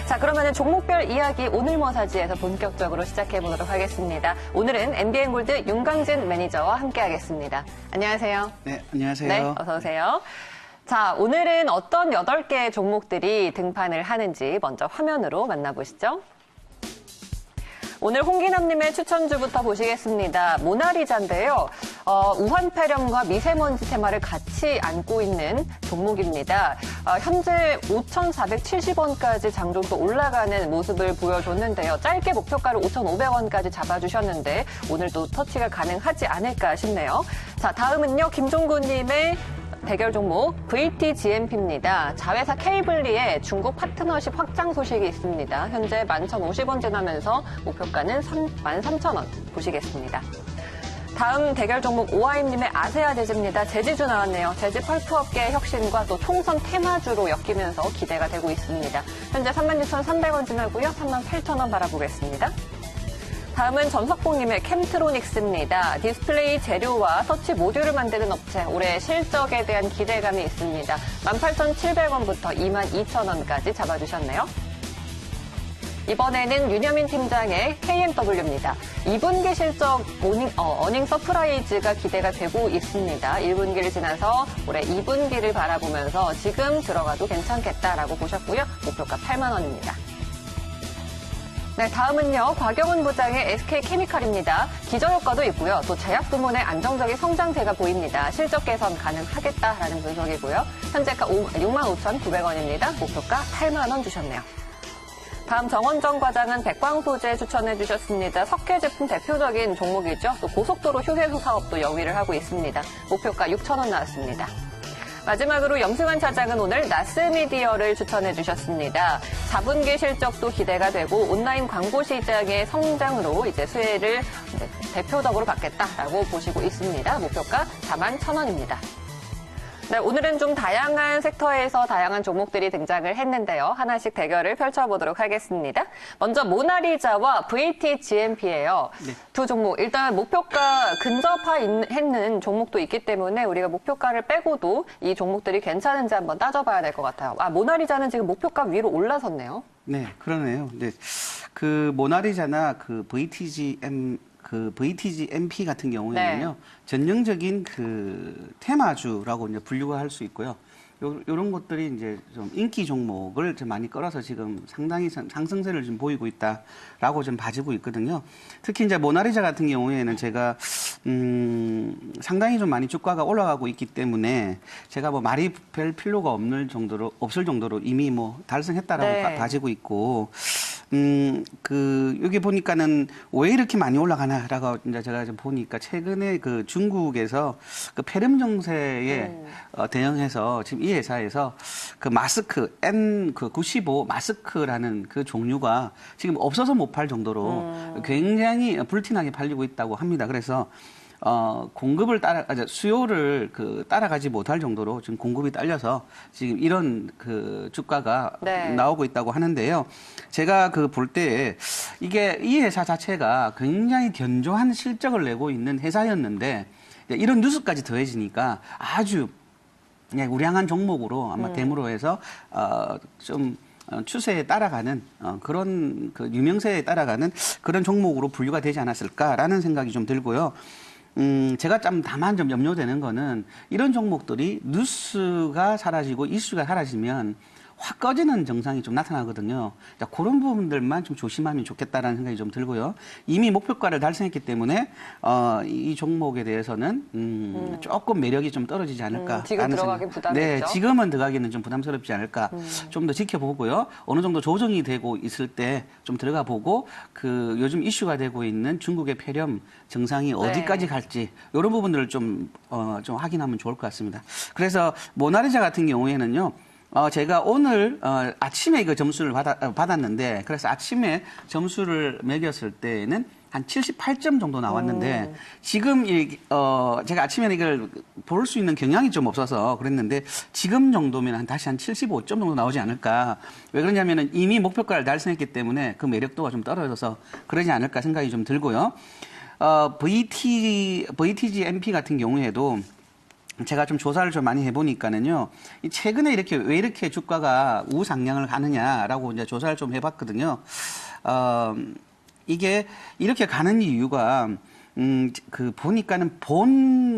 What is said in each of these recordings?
자, 그러면 종목별 이야기 오늘 뭐 사지에서 본격적으로 시작해 보도록 하겠습니다. 오늘은 MBN골드 윤광진 매니저와 함께하겠습니다. 안녕하세요. 네, 안녕하세요. 네, 어서 오세요. 자, 오늘은 어떤 8개의 종목들이 등판을 하는지 먼저 화면으로 만나보시죠. 오늘 홍기남님의 추천주부터 보시겠습니다. 모나리자인데요. 우한 폐렴과 미세먼지 테마를 같이 안고 있는 종목입니다. 현재 5,470원까지 장중도 올라가는 모습을 보여줬는데요. 짧게 목표가를 5,500원까지 잡아주셨는데 오늘도 터치가 가능하지 않을까 싶네요. 자, 다음은요. 김종구님의 대결 종목 VTGMP입니다. 자회사 케이블리의 중국 파트너십 확장 소식이 있습니다. 현재 11,050원 지나면서 목표가는 13,000원 보시겠습니다. 다음 대결 종목 오하임님의 아세아 제지입니다. 제지주 나왔네요. 제지 펄프업계의 혁신과 또 총선 테마주로 엮이면서 기대가 되고 있습니다. 현재 36,300원 지나고요. 38,000원 바라보겠습니다. 다음은 전석봉님의 캠트로닉스입니다. 디스플레이 재료와 터치 모듈을 만드는 업체, 올해 실적에 대한 기대감이 있습니다. 18,700원부터 22,000원까지 잡아주셨네요. 이번에는 윤여민 팀장의 KMW입니다. 2분기 실적 어닝 서프라이즈가 기대가 되고 있습니다. 1분기를 지나서 올해 2분기를 바라보면서 지금 들어가도 괜찮겠다라고 보셨고요. 목표가 8만 원입니다. 네, 다음은요. 곽영훈 부장의 SK케미칼입니다. 기저효과도 있고요. 또 제약 부문의 안정적인 성장세가 보입니다. 실적 개선 가능하겠다라는 분석이고요. 현재가 65,900원입니다. 목표가 8만 원 주셨네요. 다음 정원정 과장은 백광소재 추천해 주셨습니다. 석회 제품 대표적인 종목이죠. 또 고속도로 휴게소 사업도 영위를 하고 있습니다. 목표가 6,000원 나왔습니다. 마지막으로 염승환 차장은 오늘 나스미디어를 추천해 주셨습니다. 4분기 실적도 기대가 되고 온라인 광고 시장의 성장으로 이제 수혜를 대표적으로 받겠다라고 보시고 있습니다. 목표가 41,000원입니다. 네, 오늘은 좀 다양한 섹터에서 다양한 종목들이 등장을 했는데요. 하나씩 대결을 펼쳐보도록 하겠습니다. 먼저 모나리자와 VTGMP예요. 네. 두 종목, 일단 목표가 근접했는 종목도 있기 때문에 우리가 목표가를 빼고도 이 종목들이 괜찮은지 한번 따져봐야 될 것 같아요. 모나리자는 지금 목표가 위로 올라섰네요. 네, 그러네요. 네, 그 모나리자나 그 VTGMP 같은 경우에는요, 네. 전형적인 그 테마주라고 이제 분류가 할 수 있고요. 요런 것들이 이제 좀 인기 종목을 좀 많이 끌어서 지금 상당히 상승세를 좀 보이고 있다라고 좀 봐지고 있거든요. 특히 이제 모나리자 같은 경우에는 제가 상당히 좀 많이 주가가 올라가고 있기 때문에 제가 뭐 말이 별 필요가 없을 정도로 이미 뭐 달성했다라고 네. 봐지고 있고. 여기 보니까는 왜 이렇게 많이 올라가나라고 이제 제가 좀 보니까 최근에 그 중국에서 그 폐렴 정세에 대응해서 지금 이 회사에서 그 마스크 N95 마스크라는 그 종류가 지금 없어서 못 팔 정도로 굉장히 불티나게 팔리고 있다고 합니다. 그래서 공급을 수요를 따라가지 못할 정도로 지금 공급이 딸려서 지금 이런 그 주가가 네. 나오고 있다고 하는데요. 제가 볼 때 이게 이 회사 자체가 굉장히 견조한 실적을 내고 있는 회사였는데 이런 뉴스까지 더해지니까 아주 우량한 종목으로 아마 됨으로 해서 좀 추세에 따라가는 그런 그 유명세에 따라가는 그런 종목으로 분류가 되지 않았을까라는 생각이 좀 들고요. 제가 다만 좀 염려되는 거는 이런 종목들이 뉴스가 사라지고 이슈가 사라지면 확 꺼지는 증상이 좀 나타나거든요. 자, 그런 부분들만 좀 조심하면 좋겠다라는 생각이 좀 들고요. 이미 목표가를 달성했기 때문에 이 종목에 대해서는 조금 매력이 좀 떨어지지 않을까. 지금 들어가긴 부담이죠. 네, 지금은 들어가기는 좀 부담스럽지 않을까. 좀 더 지켜보고요. 어느 정도 조정이 되고 있을 때 좀 들어가 보고 요즘 이슈가 되고 있는 중국의 폐렴 증상이 어디까지 갈지 이런 부분들을 좀 확인하면 좋을 것 같습니다. 그래서 모나리자 같은 경우에는요. 제가 오늘 아침에 이거 점수를 받았는데 그래서 아침에 점수를 매겼을 때는 한 78점 정도 나왔는데 지금 제가 아침에 이걸 볼 수 있는 경향이 좀 없어서 그랬는데 지금 정도면 다시 한 75점 정도 나오지 않을까. 왜 그러냐면은 이미 목표가를 달성했기 때문에 그 매력도가 좀 떨어져서 그러지 않을까 생각이 좀 들고요. VTGMP 같은 경우에도 제가 좀 조사를 좀 많이 해보니까는요, 이 최근에 왜 이렇게 주가가 우상향을 하느냐라고 이제 조사를 좀 해봤거든요. 이게 이렇게 가는 이유가, 보니까는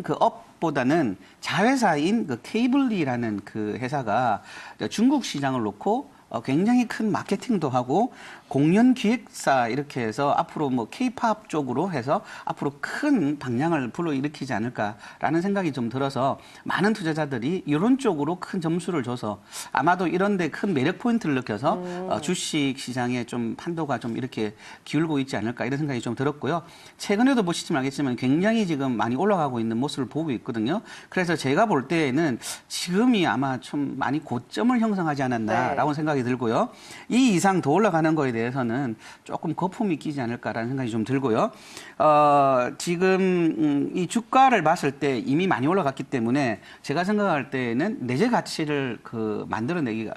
그 업보다는 자회사인 그 케이블리라는 그 회사가 중국 시장을 놓고 굉장히 큰 마케팅도 하고 공연 기획사 이렇게 해서 앞으로 뭐 K-팝 쪽으로 해서 앞으로 큰 방향을 불러일으키지 않을까라는 생각이 좀 들어서 많은 투자자들이 이런 쪽으로 큰 점수를 줘서 아마도 이런 데 큰 매력 포인트를 느껴서 주식 시장에 좀 판도가 좀 이렇게 기울고 있지 않을까 이런 생각이 좀 들었고요. 최근에도 보시면 알겠지만 굉장히 지금 많이 올라가고 있는 모습을 보고 있거든요. 그래서 제가 볼 때에는 지금이 아마 좀 많이 고점을 형성하지 않았나라고 생각이 들고요. 이 이상 더 올라가는 거에 대해서는 조금 거품이 끼지 않을까라는 생각이 좀 들고요. 지금 이 주가를 봤을 때 이미 많이 올라갔기 때문에 제가 생각할 때는 내재 가치를 만들어내기가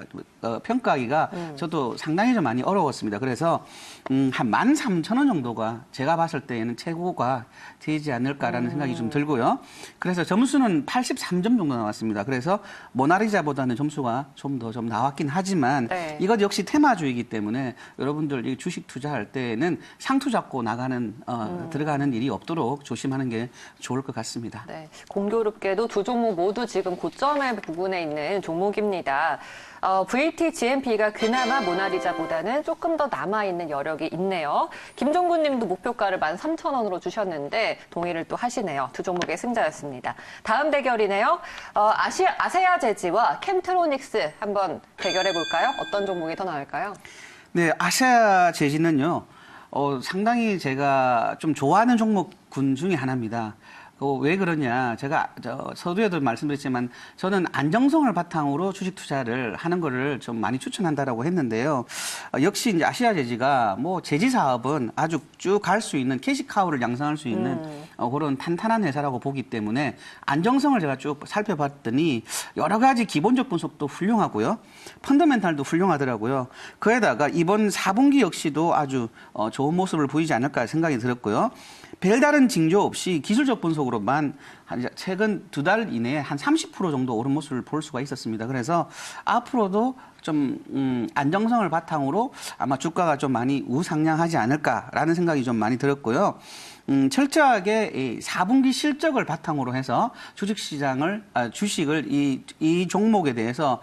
평가하기가 저도 상당히 좀 많이 어려웠습니다. 그래서 한 13,000원 정도가 제가 봤을 때에는 최고가 되지 않을까라는 생각이 좀 들고요. 그래서 점수는 83점 정도 나왔습니다. 그래서 모나리자보다는 점수가 좀 더 좀 나왔긴 하지만 네. 이것 역시 테마주의이기 때문에 여러분들 이 주식 투자할 때는 상투 잡고 나가는 들어가는 일이 없도록 조심하는 게 좋을 것 같습니다. 네, 공교롭게도 두 종목 모두 지금 고점의 부분에 있는 종목입니다. VT, GMP가 그나마 모나리자보다는 조금 더 남아있는 여력이 있네요. 김종군 님도 목표가를 13,000원으로 주셨는데 동의를 또 하시네요. 두 종목의 승자였습니다. 다음 대결이네요. 아세아 제지와 캠트로닉스 한번 대결해 볼까요? 어떤 종목이 더 나을까요? 네, 아시아 제지는요, 상당히 제가 좀 좋아하는 종목군 중에 하나입니다. 왜 그러냐. 제가 서두에도 말씀드렸지만 저는 안정성을 바탕으로 주식 투자를 하는 거를 좀 많이 추천한다라고 했는데요. 역시 이제 아시아 제지가 뭐 제지 사업은 아주 쭉 갈 수 있는 캐시카우를 양성할 수 있는 그런 탄탄한 회사라고 보기 때문에 안정성을 제가 쭉 살펴봤더니 여러 가지 기본적 분석도 훌륭하고요. 펀더멘탈도 훌륭하더라고요. 그에다가 이번 4분기 역시도 아주 좋은 모습을 보이지 않을까 생각이 들었고요. 별다른 징조 없이 기술적 분석으로만 최근 2달 이내에 한 30% 정도 오른 모습을 볼 수가 있었습니다. 그래서 앞으로도 좀 안정성을 바탕으로 아마 주가가 좀 많이 우상향하지 않을까라는 생각이 좀 많이 들었고요. 철저하게 이 4분기 실적을 바탕으로 해서 주식을 이 종목에 대해서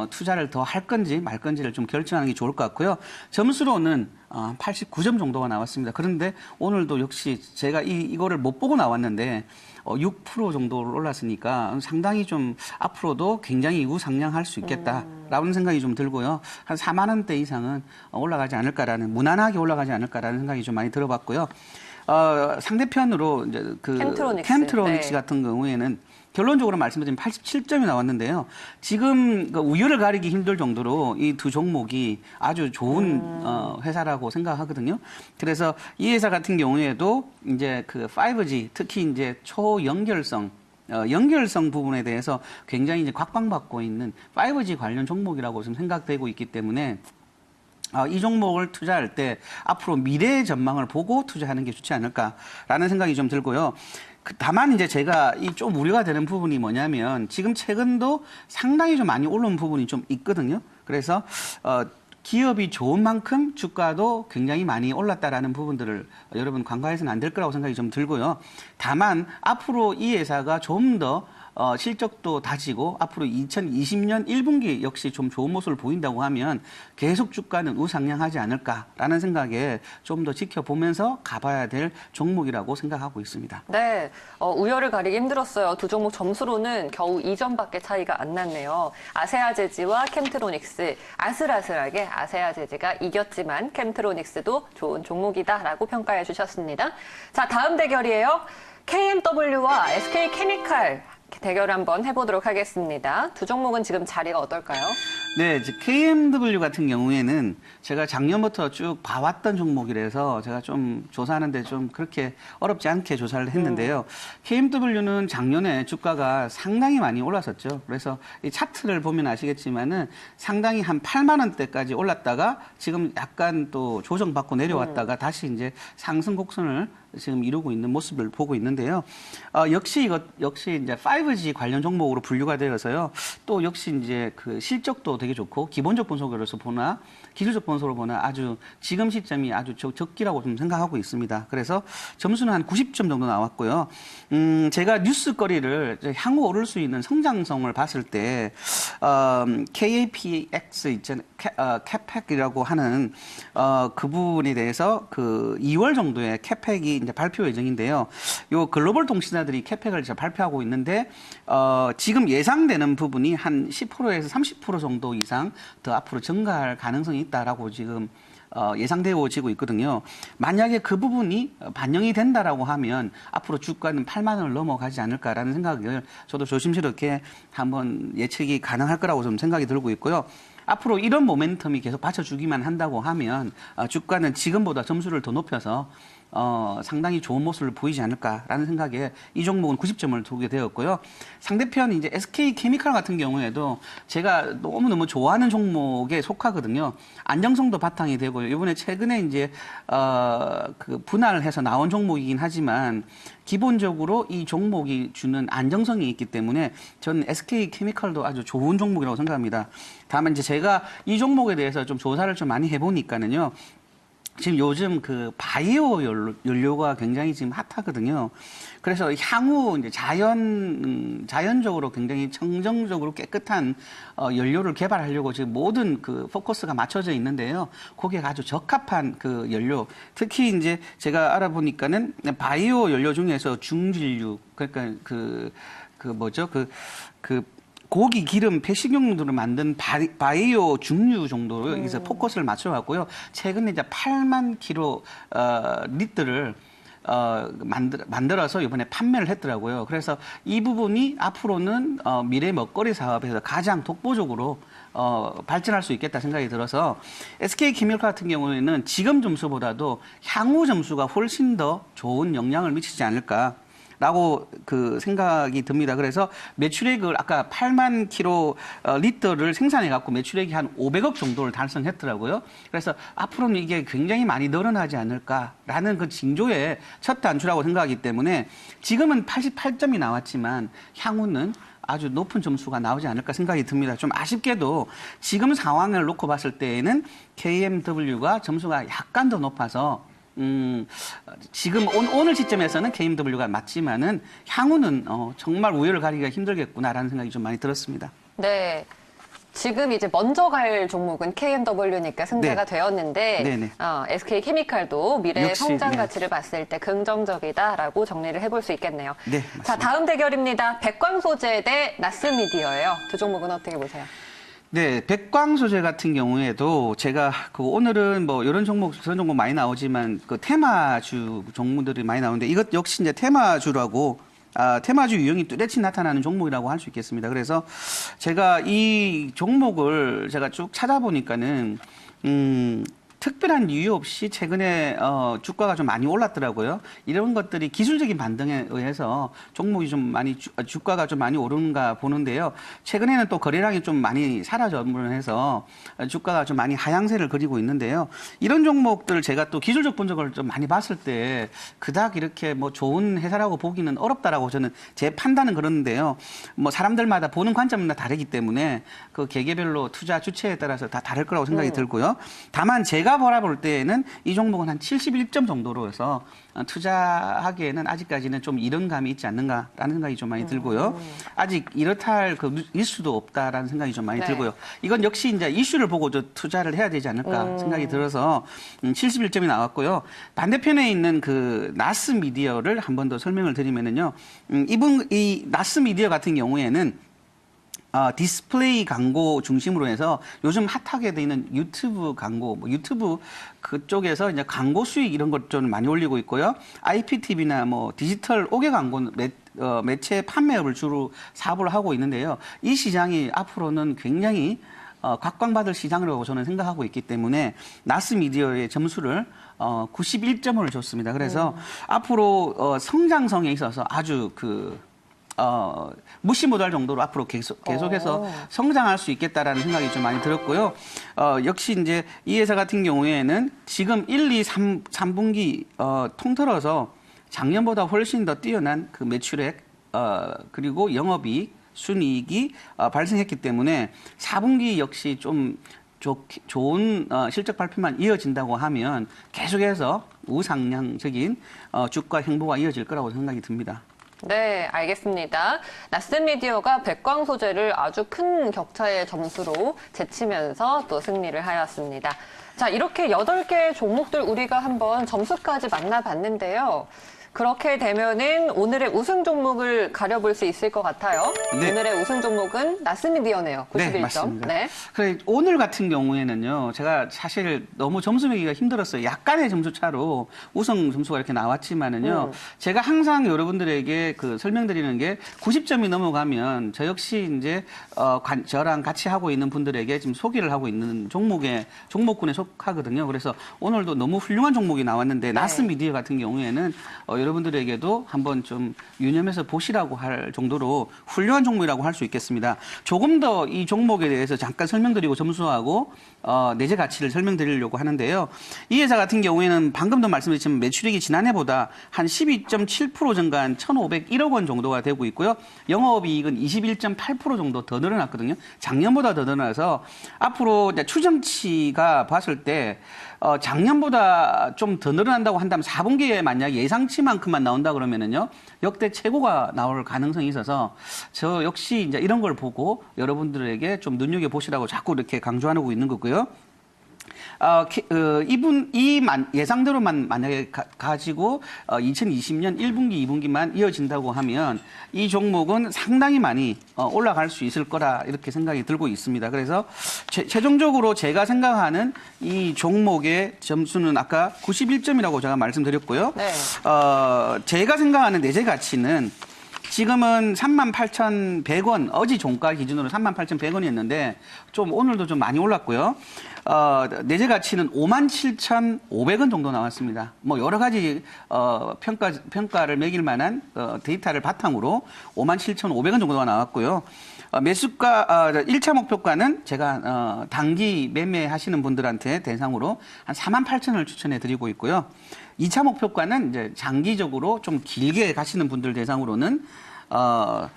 투자를 더 할 건지 말 건지를 좀 결정하는 게 좋을 것 같고요. 점수로는 89점 정도가 나왔습니다. 그런데 오늘도 역시 제가 이거를 못 보고 나왔는데 6% 정도로 올랐으니까 상당히 좀 앞으로도 굉장히 우상향할 수 있겠다라는 생각이 좀 들고요. 한 4만 원대 이상은 올라가지 않을까라는, 무난하게 올라가지 않을까라는 생각이 좀 많이 들어봤고요. 상대편으로 이제 캠트로닉스 네. 같은 경우에는 결론적으로 말씀드리면 87점이 나왔는데요. 지금 우열을 가리기 힘들 정도로 이 두 종목이 아주 좋은 회사라고 생각하거든요. 그래서 이 회사 같은 경우에도 이제 5G, 특히 이제 초연결성 부분에 대해서 굉장히 이제 각광받고 있는 5G 관련 종목이라고 지금 생각되고 있기 때문에 이 종목을 투자할 때 앞으로 미래의 전망을 보고 투자하는 게 좋지 않을까라는 생각이 좀 들고요. 다만 이제 제가 좀 우려가 되는 부분이 뭐냐면 지금 최근도 상당히 좀 많이 오른 부분이 좀 있거든요. 그래서 기업이 좋은 만큼 주가도 굉장히 많이 올랐다라는 부분들을 여러분 간과해서는 안 될 거라고 생각이 좀 들고요. 다만 앞으로 이 회사가 좀 더 실적도 다지고 앞으로 2020년 1분기 역시 좀 좋은 모습을 보인다고 하면 계속 주가는 우상향하지 않을까라는 생각에 좀 더 지켜보면서 가봐야 될 종목이라고 생각하고 있습니다. 네, 우열을 가리기 힘들었어요. 두 종목 점수로는 겨우 2점밖에 차이가 안 났네요. 아세아제지와 캠트로닉스, 아슬아슬하게 아세아제지가 이겼지만 캠트로닉스도 좋은 종목이다라고 평가해 주셨습니다. 자, 다음 대결이에요. KMW와 SK케미칼 대결 한번 해보도록 하겠습니다. 두 종목은 지금 자리가 어떨까요? 네, 이제 KMW 같은 경우에는 제가 작년부터 쭉 봐왔던 종목이라서 제가 좀 조사하는데 좀 그렇게 어렵지 않게 조사를 했는데요. KMW는 작년에 주가가 상당히 많이 올랐었죠. 그래서 이 차트를 보면 아시겠지만은 상당히 한 8만 원대까지 올랐다가 지금 약간 또 조정받고 내려왔다가 다시 이제 상승 곡선을 지금 이루고 있는 모습을 보고 있는데요. 역시 이제 5G 관련 종목으로 분류가 되어서요. 또 역시 이제 그 실적도 되게 좋고 기본적 분석으로서 보나 기술적 분석으로 보나 아주 지금 시점이 아주 적기라고 좀 생각하고 있습니다. 그래서 점수는 한 90점 정도 나왔고요. 제가 뉴스거리를 향후 오를 수 있는 성장성을 봤을 때 KAPX 있잖아요. 캐팩이라고 하는 그 부분에 대해서 그 2월 정도에 캐팩이 이제 발표 예정인데요. 요 글로벌 통신사들이 캐팩을 이제 발표하고 있는데 지금 예상되는 부분이 한 10%에서 30% 정도 이상 더 앞으로 증가할 가능성이 있다라고 지금 예상되어지고 있거든요. 만약에 그 부분이 반영이 된다라고 하면 앞으로 주가는 8만 원을 넘어가지 않을까라는 생각을 저도 조심스럽게 한번 예측이 가능할 거라고 좀 생각이 들고 있고요. 앞으로 이런 모멘텀이 계속 받쳐주기만 한다고 하면 주가는 지금보다 점수를 더 높여서 상당히 좋은 모습을 보이지 않을까라는 생각에 이 종목은 90점을 두게 되었고요. 상대편 이제 SK케미칼 같은 경우에도 제가 너무너무 좋아하는 종목에 속하거든요. 안정성도 바탕이 되고요. 이번에 최근에 이제 그 분할을 해서 나온 종목이긴 하지만 기본적으로 이 종목이 주는 안정성이 있기 때문에 저는 SK케미칼도 아주 좋은 종목이라고 생각합니다. 다만 이제 제가 이 종목에 대해서 좀 조사를 좀 많이 해보니까는요. 지금 요즘 그 바이오 연료가 굉장히 지금 핫하거든요. 그래서 향후 이제 자연적으로 굉장히 청정적으로 깨끗한 연료를 개발하려고 지금 모든 그 포커스가 맞춰져 있는데요. 거기에 아주 적합한 그 연료, 특히 이제 제가 알아보니까는 바이오 연료 중에서 중진류, 그러니까 그 고기, 기름, 폐식용유를 만든 바이오 중류 정도로 여기서 포커스를 맞춰갖고요. 최근에 이제 8만 리터를 만들어서 이번에 판매를 했더라고요. 그래서 이 부분이 앞으로는 미래 먹거리 사업에서 가장 독보적으로 발전할 수 있겠다 생각이 들어서 SK케미칼 같은 경우에는 지금 점수보다도 향후 점수가 훨씬 더 좋은 영향을 미치지 않을까. 라고 그 생각이 듭니다. 그래서 매출액을 아까 8만 리터를 생산해 갖고 매출액이 한 500억 정도를 달성했더라고요. 그래서 앞으로는 이게 굉장히 많이 늘어나지 않을까라는 그 징조의 첫 단추라고 생각하기 때문에 지금은 88점이 나왔지만 향후는 아주 높은 점수가 나오지 않을까 생각이 듭니다. 좀 아쉽게도 지금 상황을 놓고 봤을 때에는 KMW가 점수가 약간 더 높아서 지금 오늘 시점에서는 KMW가 맞지만은 향후는 정말 우열을 가리기가 힘들겠구나라는 생각이 좀 많이 들었습니다. 네. 지금 이제 먼저 갈 종목은 KMW니까 승자가 네. 되었는데 네네. SK케미칼도 미래의 역시, 성장 네. 가치를 봤을 때 긍정적이다라고 정리를 해볼 수 있겠네요. 네, 자, 맞습니다. 다음 대결입니다. 백광소재 대 나스미디어예요. 두 종목은 어떻게 보세요? 네, 백광소재 같은 경우에도 제가 그 오늘은 뭐 이런 종목 저런 종목 많이 나오지만 그 테마주 종목들이 많이 나오는데 이것 역시 이제 테마주라고 테마주 유형이 뚜렷이 나타나는 종목이라고 할 수 있겠습니다. 그래서 제가 이 종목을 제가 쭉 찾아보니까는 특별한 이유 없이 최근에 주가가 좀 많이 올랐더라고요. 이런 것들이 기술적인 반등에 의해서 종목이 좀 많이 주가가 좀 많이 오르는가 보는데요. 최근에는 또 거래량이 좀 많이 사라져서 주가가 좀 많이 하향세를 그리고 있는데요. 이런 종목들을 제가 또 기술적 분석을 좀 많이 봤을 때 그닥 이렇게 뭐 좋은 회사라고 보기는 어렵다라고 저는 제 판단은 그러는데요. 뭐 사람들마다 보는 관점마다 다르기 때문에 그 개개별로 투자 주체에 따라서 다 다를 거라고 생각이 들고요. 다만 제가 바라볼 때에는 이 종목은 한 71점 정도로 해서 투자하기에는 아직까지는 좀 이른 감이 있지 않는가라는 생각이 좀 많이 들고요. 아직 이렇다 할 그 이슈도 없다라는 생각이 좀 많이 네. 들고요. 이건 역시 이제 이슈를 보고 투자를 해야 되지 않을까 생각이 들어서 71점이 나왔고요. 반대편에 있는 그 나스미디어를 한 번 더 설명을 드리면은요. 이 나스미디어 같은 경우에는 디스플레이 광고 중심으로 해서 요즘 핫하게 돼 있는 유튜브 광고, 뭐 유튜브 그쪽에서 이제 광고 수익 이런 것 좀 많이 올리고 있고요. IPTV나 뭐 디지털 5개 광고 매체 판매업을 주로 사업을 하고 있는데요. 이 시장이 앞으로는 굉장히 각광받을 시장이라고 저는 생각하고 있기 때문에 나스미디어의 점수를 91점을 줬습니다. 그래서 앞으로 성장성에 있어서 아주 무시 못할 정도로 앞으로 계속해서 성장할 수 있겠다라는 생각이 좀 많이 들었고요. 역시 이제 이 회사 같은 경우에는 지금 1, 2, 3분기 통틀어서 작년보다 훨씬 더 뛰어난 그 매출액 그리고 영업이익, 순이익이 발생했기 때문에 4분기 역시 좀 좋은 실적 발표만 이어진다고 하면 계속해서 우상향적인 주가 행보가 이어질 거라고 생각이 듭니다. 네, 알겠습니다. 나스미디어가 백광 소재를 아주 큰 격차의 점수로 제치면서 또 승리를 하였습니다. 자, 이렇게 8개의 종목들 우리가 한번 점수까지 만나봤는데요. 그렇게 되면은 오늘의 우승 종목을 가려볼 수 있을 것 같아요. 네. 오늘의 우승 종목은 나스미디어네요. 91점. 네, 맞습니다. 네. 그래, 오늘 같은 경우에는요, 제가 사실 너무 점수 매기가 힘들었어요. 약간의 점수 차로 우승 점수가 이렇게 나왔지만은요, 제가 항상 여러분들에게 설명드리는 게 90점이 넘어가면 저 역시 이제 저랑 같이 하고 있는 분들에게 지금 소개를 하고 있는 종목군에 속하거든요. 그래서 오늘도 너무 훌륭한 종목이 나왔는데 나스미디어 같은 경우에는 여러분들에게도 한번 좀 유념해서 보시라고 할 정도로 훌륭한 종목이라고 할 수 있겠습니다. 조금 더 이 종목에 대해서 잠깐 설명드리고 점수하고 내재 가치를 설명드리려고 하는데요. 이 회사 같은 경우에는 방금도 말씀드렸지만 매출액이 지난해보다 한 12.7% 증가한 1,501억 원 정도가 되고 있고요. 영업이익은 21.8% 정도 더 늘어났거든요. 작년보다 더 늘어나서 앞으로 추정치가 봤을 때 작년보다 좀 더 늘어난다고 한다면 4분기에 만약 예상치만큼만 나온다 그러면은요, 역대 최고가 나올 가능성이 있어서 저 역시 이제 이런 걸 보고 여러분들에게 좀 눈여겨보시라고 자꾸 이렇게 강조하고 있는 거고요. 예상대로만 만약에 가지고 2020년 1분기, 2분기만 이어진다고 하면 이 종목은 상당히 많이 올라갈 수 있을 거라 이렇게 생각이 들고 있습니다. 그래서 최종적으로 제가 생각하는 이 종목의 점수는 아까 91점이라고 제가 말씀드렸고요. 네. 제가 생각하는 내재 가치는 지금은 38,100원, 어제 종가 기준으로 38,100원이었는데 좀 오늘도 좀 많이 올랐고요. 내재 가치는 57,500원 정도 나왔습니다. 뭐 여러 가지 평가를 매길 만한 데이터를 바탕으로 57,500원 정도가 나왔고요. 매수가 1차 목표가는 제가 단기 매매하시는 분들한테 대상으로 한 48,000원을 추천해 드리고 있고요. 2차 목표가는 이제 장기적으로 좀 길게 가시는 분들 대상으로는 한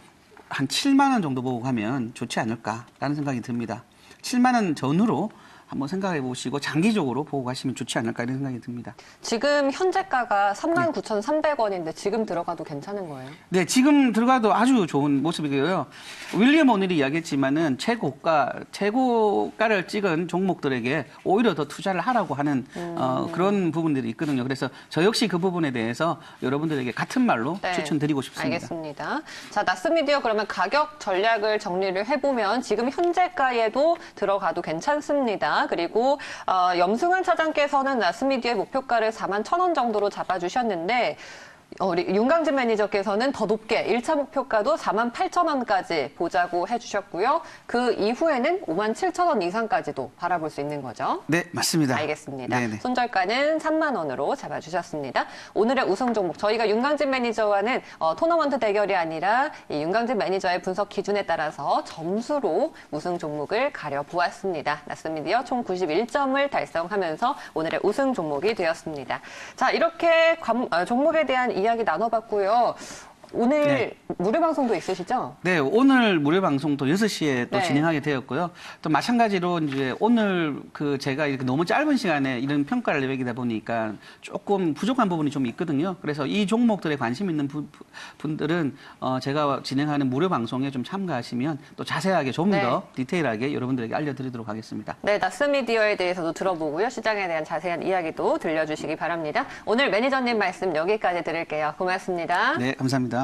7만 원 정도 보고 가면 좋지 않을까라는 생각이 듭니다. 7만 원 전후로 한번 생각해 보시고 장기적으로 보고 가시면 좋지 않을까 이런 생각이 듭니다. 지금 현재가가 39,300원인데 지금 들어가도 괜찮은 거예요? 네, 지금 들어가도 아주 좋은 모습이고요. 윌리엄 오닐이 이야기했지만은 최고가를 찍은 종목들에게 오히려 더 투자를 하라고 하는 그런 부분들이 있거든요. 그래서 저 역시 그 부분에 대해서 여러분들에게 같은 말로 추천드리고 싶습니다. 알겠습니다. 자, 나스미디어 그러면 가격 전략을 정리를 해보면 지금 현재가에도 들어가도 괜찮습니다. 그리고 염승환 차장께서는 나스미디어의 목표가를 41,000원 정도로 잡아주셨는데 우리 윤강진 매니저께서는 더 높게 1차 목표가도 48,000원까지 보자고 해주셨고요. 그 이후에는 57,000원 이상까지도 바라볼 수 있는 거죠. 네, 맞습니다. 알겠습니다. 네네. 손절가는 3만 원으로 잡아주셨습니다. 오늘의 우승 종목 저희가 윤강진 매니저와는 토너먼트 대결이 아니라 이 윤강진 매니저의 분석 기준에 따라서 점수로 우승 종목을 가려보았습니다. 나스미디어 총 91점을 달성하면서 오늘의 우승 종목이 되었습니다. 자, 이렇게 종목에 대한 이야기 나눠봤고요. 오늘 무료 방송도 있으시죠? 네, 오늘 무료 방송도 6시에 또 진행하게 되었고요. 또 마찬가지로 이제 오늘 제가 이렇게 너무 짧은 시간에 이런 평가를 내리다 보니까 조금 부족한 부분이 좀 있거든요. 그래서 이 종목들에 관심 있는 분들은 제가 진행하는 무료 방송에 좀 참가하시면 또 자세하게 좀 더 디테일하게 여러분들에게 알려드리도록 하겠습니다. 네, 나스미디어에 대해서도 들어보고요. 시장에 대한 자세한 이야기도 들려주시기 바랍니다. 오늘 매니저님 말씀 여기까지 들을게요. 고맙습니다. 네, 감사합니다.